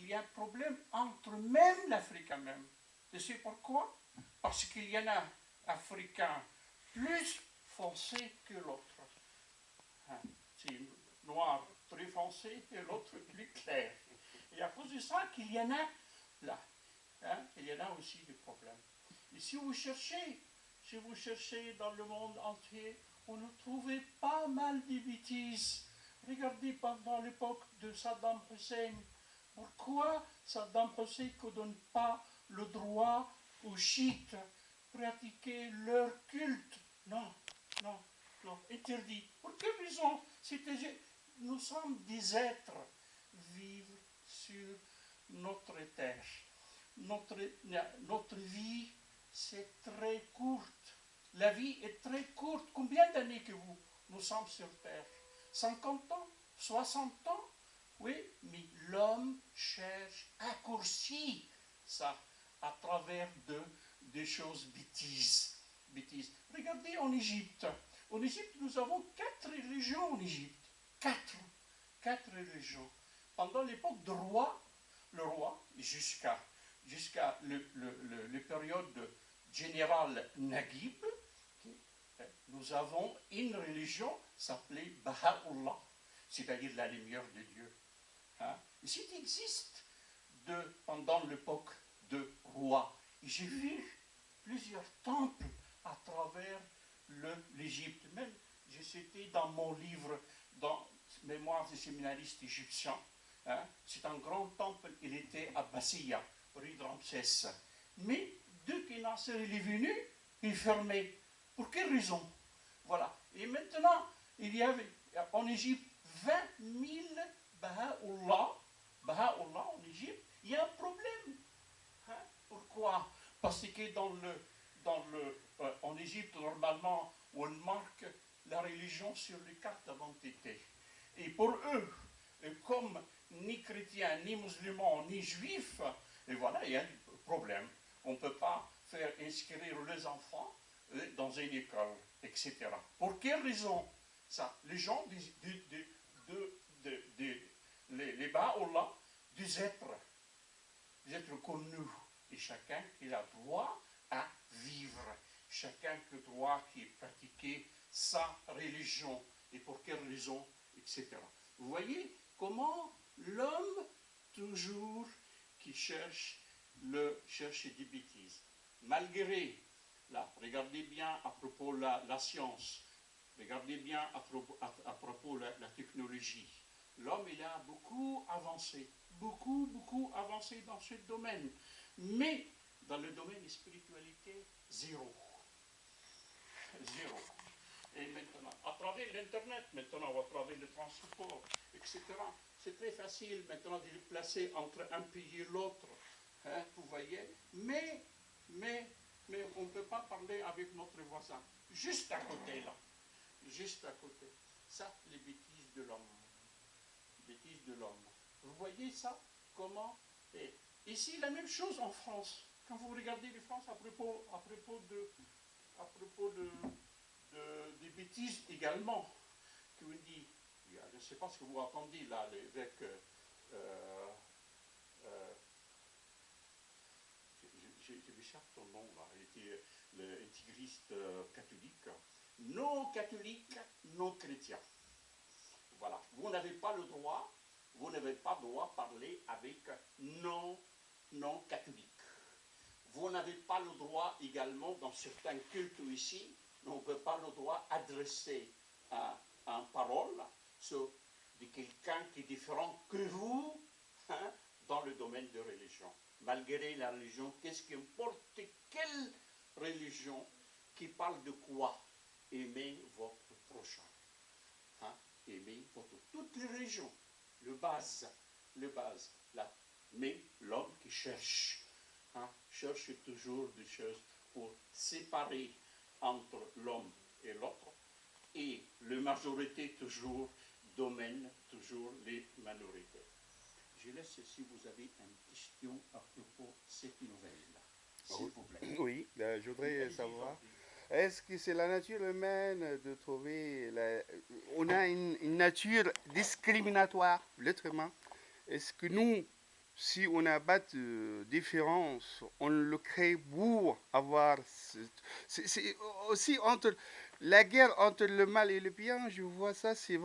il y a un problème entre même l'Africain même. Tu sais pourquoi? Parce qu'il y en a Africains plus foncés que l'autre. Hein, c'est noir très foncé et l'autre plus clair. Et à cause de ça qu'il y en a là. Hein, il y en a aussi des problèmes. Et si vous cherchez dans le monde entier, on ne trouvait pas mal de bêtises. Regardez pendant l'époque de Saddam Hussein. Pourquoi Saddam Hussein ne donne pas le droit aux chiites de pratiquer leur culte? Non, non, non, interdit. Pour quelle raison? Nous sommes des êtres vivre sur notre terre. Notre vie, c'est très courte. La vie est très courte. Combien d'années que nous sommes sur Terre? 50 ans? 60 ans? Oui, mais l'homme cherche à raccourcir ça à travers des choses bêtises. Regardez en Égypte. En Égypte, nous avons 4 religions en Égypte. 4 religions. Pendant l'époque du roi, le roi, jusqu'à les périodes générales Naguib, nous avons une religion s'appelée Baha'u'llah, c'est-à-dire la lumière de Dieu. Hein? Et cet existe pendant l'époque de roi. J'ai vu plusieurs temples à travers l'Égypte. Même, c'était dans mon livre, dans Mémoires des séminaristes égyptiens. Hein? C'est un grand temple, il était à Bassiya, rue de Ramsès. Mais dès que Nasser est venu, il est fermé. Pour quelle raison? Voilà. Et maintenant, il y avait en Égypte 20 000 Baha'u'llah en Égypte. Il y a un problème. Hein? Pourquoi? Parce que en Égypte, normalement, on marque la religion sur les cartes d'identité. Et pour eux, comme ni chrétiens, ni musulmans, ni juifs, et voilà, il y a un problème. On ne peut pas faire inscrire les enfants dans une école, etc. Pour quelle raison? Ça, les gens, les Baha'u'llah, des êtres comme nous, et chacun qui a droit à vivre, chacun qui a droit à pratiquer sa religion, et pour quelle raison, etc. Vous voyez comment l'homme, toujours, qui cherche des bêtises. Malgré, là, regardez bien à propos de la science, regardez bien à propos de la technologie. L'homme, il a beaucoup avancé dans ce domaine. Mais dans le domaine de spiritualité, zéro. Et maintenant, à travers l'Internet, maintenant, à travers le transport, etc., c'est très facile maintenant de le placer entre un pays et l'autre. Hein, vous voyez? Mais on ne peut pas parler avec notre voisin. Juste à côté, là. Juste à côté. Ça, les bêtises de l'homme. Vous voyez ça? Comment? Et ici, la même chose en France. Quand vous regardez les France à propos des bêtises également, que vous dit, je ne sais pas ce que vous attendez là, l'évêque, j'échappe son nom là, il était l'intégriste catholique, non catholique, non chrétien. Voilà, vous n'avez pas le droit de parler avec non catholique. Vous n'avez pas le droit également, dans certains cultes ici, on ne peut pas le droit d'adresser une parole de quelqu'un qui est différent que vous, hein, dans le domaine de religion. Malgré la religion, qu'est-ce qu'importe quelle religion qui parle de quoi? Aimer votre prochain. Hein, aimer toutes les religions, le base, là. Mais l'homme qui cherche, hein, cherche toujours des choses pour séparer entre l'homme et l'autre, et la majorité toujours domine toujours les minorités. Je laisse si vous avez une question à propos de cette nouvelle-là, s'il vous plaît. Oui, je voudrais savoir, est-ce que c'est la nature humaine de trouver... On a une nature discriminatoire, l'être humain. Est-ce que nous, si on n'a pas de différence, on le crée pour avoir. C'est aussi entre la guerre entre le mal et le bien, je vois ça, c'est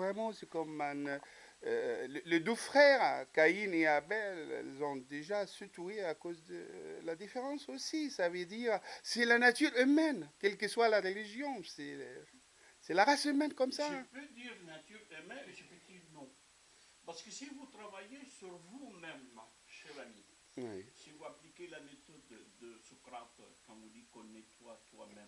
comme les deux frères, Caïn et Abel, ils ont déjà se tué à cause de la différence aussi. Ça veut dire, c'est la nature humaine, quelle que soit la religion, c'est la race humaine comme ça. Je peux dire nature humaine et je peux dire non. Parce que si vous travaillez sur vous-même, cher ami, Oui. si vous appliquez la méthode de Socrate, quand vous dit connais-toi toi-même,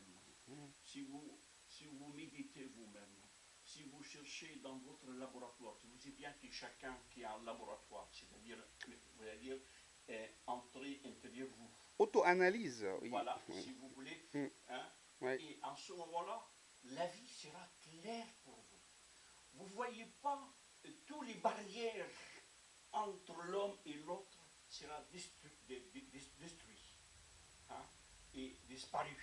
si vous méditez vous-même, si vous cherchez dans votre laboratoire, vous savez bien que chacun qui a un laboratoire, c'est-à-dire, vous allez dire, entrée intérieure vous. Auto-analyse, oui. Voilà, Oui. si vous voulez. Mm. Hein, Oui. et en ce moment-là, la vie sera claire pour vous. Vous ne voyez pas toutes les barrières entre l'homme et l'autre sera détruit hein, et disparu.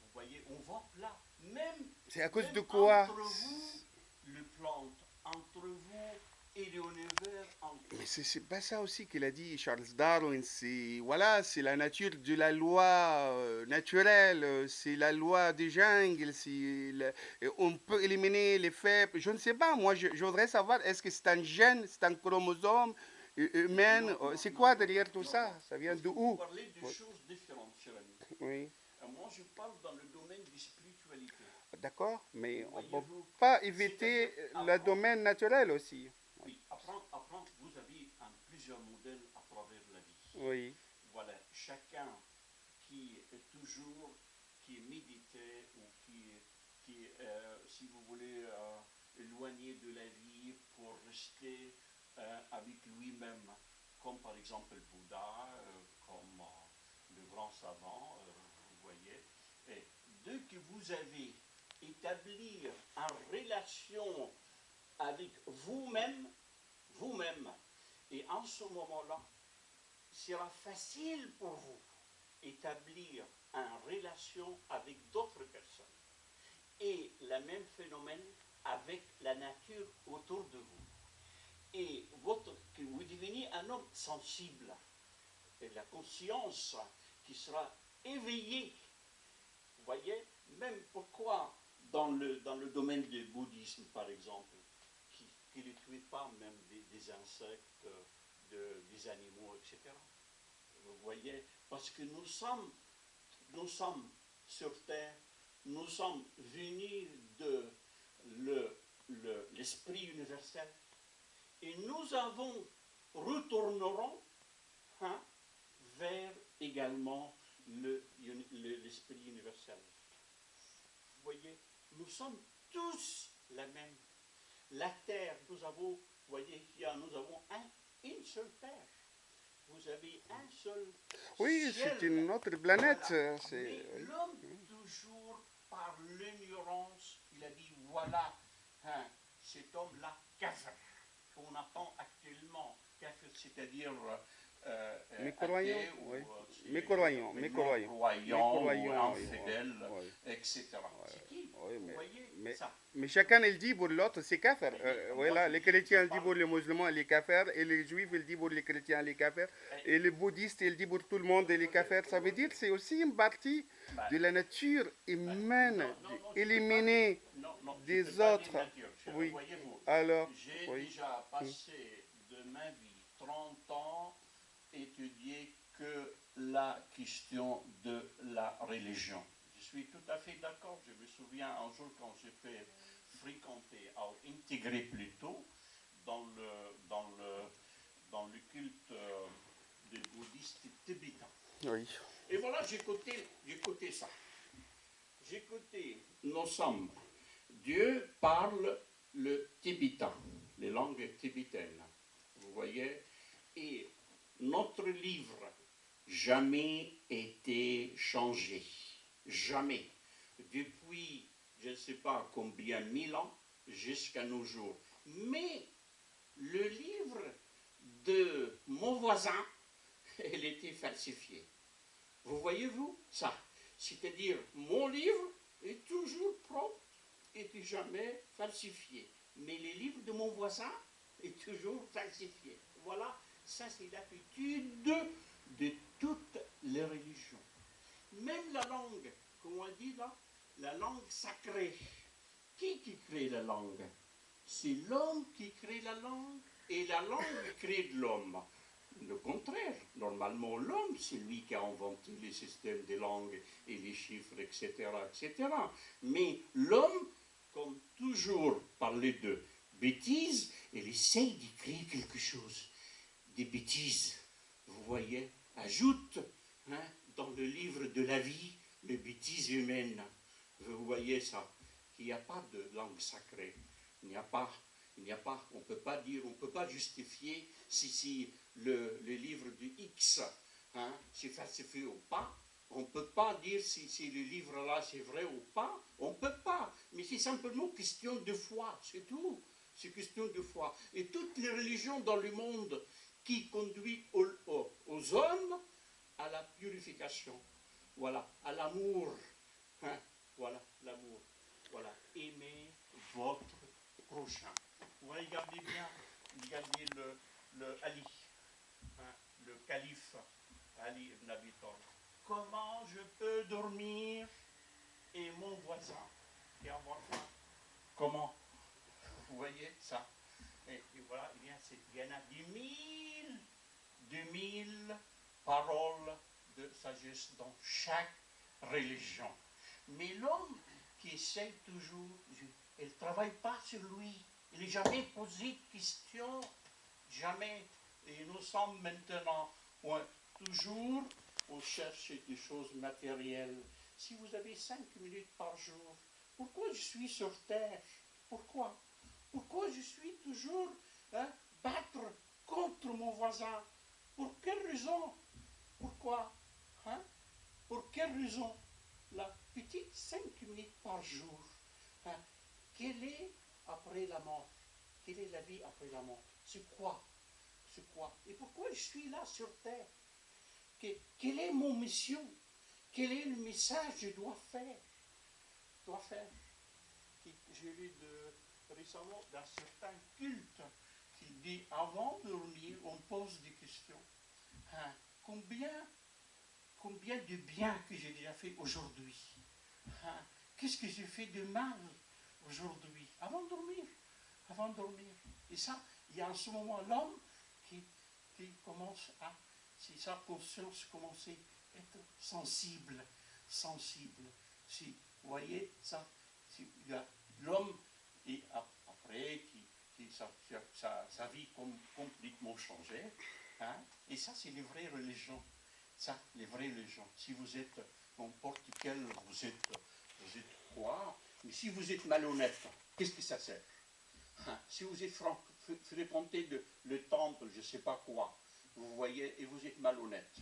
Vous voyez, on voit là, même, C'est à cause même de quoi? entre vous, les plantes, entre vous et l'univers entier. Mais c'est pas ça aussi qu'il a dit Charles Darwin. C'est voilà, c'est la nature de la loi naturelle, c'est la loi des jungles. Et on peut éliminer les faibles. Je ne sais pas. Moi, je voudrais savoir est-ce que c'est un gène, c'est un chromosome humain? C'est quoi derrière tout ça? Ça vient de Vous où? parlez de Oui. choses différentes, cher ami. Oui. Moi, je parle dans le domaine de spiritualité. D'accord, mais on ne peut Voyez-vous, pas c'est-à-dire éviter le apprendre. domaine naturel aussi. Oui, apprendre, vous avez plusieurs modèles à travers la vie. Oui. Voilà, chacun qui est toujours, qui est médité ou qui si vous voulez, éloigné de la vie pour rester avec lui-même, comme par exemple le Bouddha, comme le grand savant, vous voyez. Et dès que vous avez établi une relation avec vous-même, et en ce moment-là, il sera facile pour vous établir une relation avec d'autres personnes. Et le même phénomène avec la nature autour de vous. Et que vous devenez un homme sensible. Et la conscience qui sera éveillée. Vous voyez, même pourquoi dans le domaine du bouddhisme, par exemple, qui ne tue pas même des insectes, des animaux, etc. Vous voyez, parce que nous sommes sur Terre, nous sommes venus de l'esprit universel et nous retournerons hein, vers également l'esprit universel. Vous voyez, nous sommes tous la même. La Terre, nous avons, vous voyez, nous avons une seule Terre. Vous avez un seul Oui, ciel. c'est une autre planète. Voilà. C'est... Mais l'homme, toujours par l'ignorance, il a dit voilà, hein, cet homme-là, kafir, qu'on attend actuellement, kafir, c'est-à-dire Mécroyant, athée oui. ou Mécroyant, non-croyant ou oui, infidèle, oui. etc. Ouais, C'est qui? oui, Vous voyez mais, ça? mais chacun il dit pour l'autre c'est kafir. Moi, Voilà, les chrétiens ils disent parle. pour les musulmans les kafirs et les juifs ils disent pour les chrétiens les kafirs et les bouddhistes ils disent pour tout le monde les kafirs. Ça veut dire c'est aussi une partie Ben, de la nature humaine d'éliminer non, je ne peux des pas dire autres. nature. Oui. Voyez-vous, Alors, j'ai oui. déjà passé de ma vie 30 ans étudier que la question de la religion. Je suis tout à fait d'accord. Je me souviens un jour quand j'ai fait fréquenter, intégrer plutôt dans le culte des bouddhistes tibétains. Oui. Et voilà, j'écoutais ça. J'écoutais, nous sommes, Dieu parle le tibétain, les langues tibétaines. Vous voyez? Et notre livre, jamais été changé. Jamais. Depuis, je ne sais pas combien, 1000 ans, jusqu'à nos jours. Mais le livre de mon voisin, il était falsifié. Vous voyez-vous ça? C'est-à-dire, mon livre est toujours propre et n'est jamais falsifié. Mais les livres de mon voisin est toujours falsifié. Voilà, Ça, c'est l'attitude de toutes les religions. Même la langue, comme on dit là, la langue sacrée. Qui crée la langue? C'est l'homme qui crée la langue et la langue crée de l'homme. Le contraire, normalement l'homme, c'est lui qui a inventé les systèmes des langues et les chiffres, etc. etc. Mais l'homme, comme toujours parler de bêtises, il essaye d'y créer quelque chose. Des bêtises, vous voyez, ajoute dans le livre de la vie les bêtises humaines. Vous voyez ça, qu'il n'y a pas de langue sacrée. Il n'y a pas, on ne peut pas dire, on ne peut pas justifier si le livre de X c'est falsifié ou pas. On ne peut pas dire si le livre-là c'est vrai ou pas. On ne peut pas. Mais c'est simplement question de foi, c'est tout. C'est question de foi. Et toutes les religions dans le monde qui conduisent aux hommes à la purification, voilà, à l'amour. Voilà, l'amour. Voilà, aimer votre prochain. Vous regardez bien, regardez le Ali, le calife Ali ibn Abi Talib. Comment je peux dormir et mon voisin et avoir faim? Comment? Vous voyez ça? Et voilà, il y en a des mille paroles de sagesse dans chaque religion. Mais l'homme qui essaie toujours, il ne travaille pas sur lui. Il n'est jamais posé de questions, jamais. Et nous sommes maintenant, toujours, on cherche des choses matérielles. Si vous avez 5 minutes par jour, pourquoi je suis sur terre? Pourquoi? Pourquoi je suis toujours battre contre mon voisin? Pour quelle raison? Pourquoi? Pour quelle raison? La petite 5 minutes par jour. Quelle est après la mort? Quelle est la vie après la mort? C'est quoi? C'est quoi? Et pourquoi je suis là sur terre? Quelle est mon mission? Quel est le message que je dois faire? J'ai lu récemment dans certains cultes qu'il dit avant de dormir, on pose des questions. Combien de bien que j'ai déjà fait aujourd'hui? Qu'est-ce que j'ai fait de mal aujourd'hui? Avant de dormir. Avant de dormir. Et ça, il y a en ce moment l'homme qui commence à, si sa conscience commence à être sensible. Si vous voyez ça, il y a l'homme et après sa vie complètement changé. Et ça, c'est les vraies religions. Ça, les vraies religions. Si vous êtes n'importe quel, vous êtes quoi? Mais si vous êtes malhonnête, qu'est-ce que ça sert? Si vous êtes fréquenté le temple, je ne sais pas quoi, vous voyez, et vous êtes malhonnête,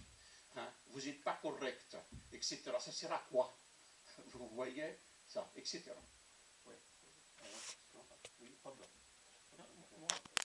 vous n'êtes pas correct, etc. Ça sert à quoi? Vous voyez ça, etc. Oui, pardon.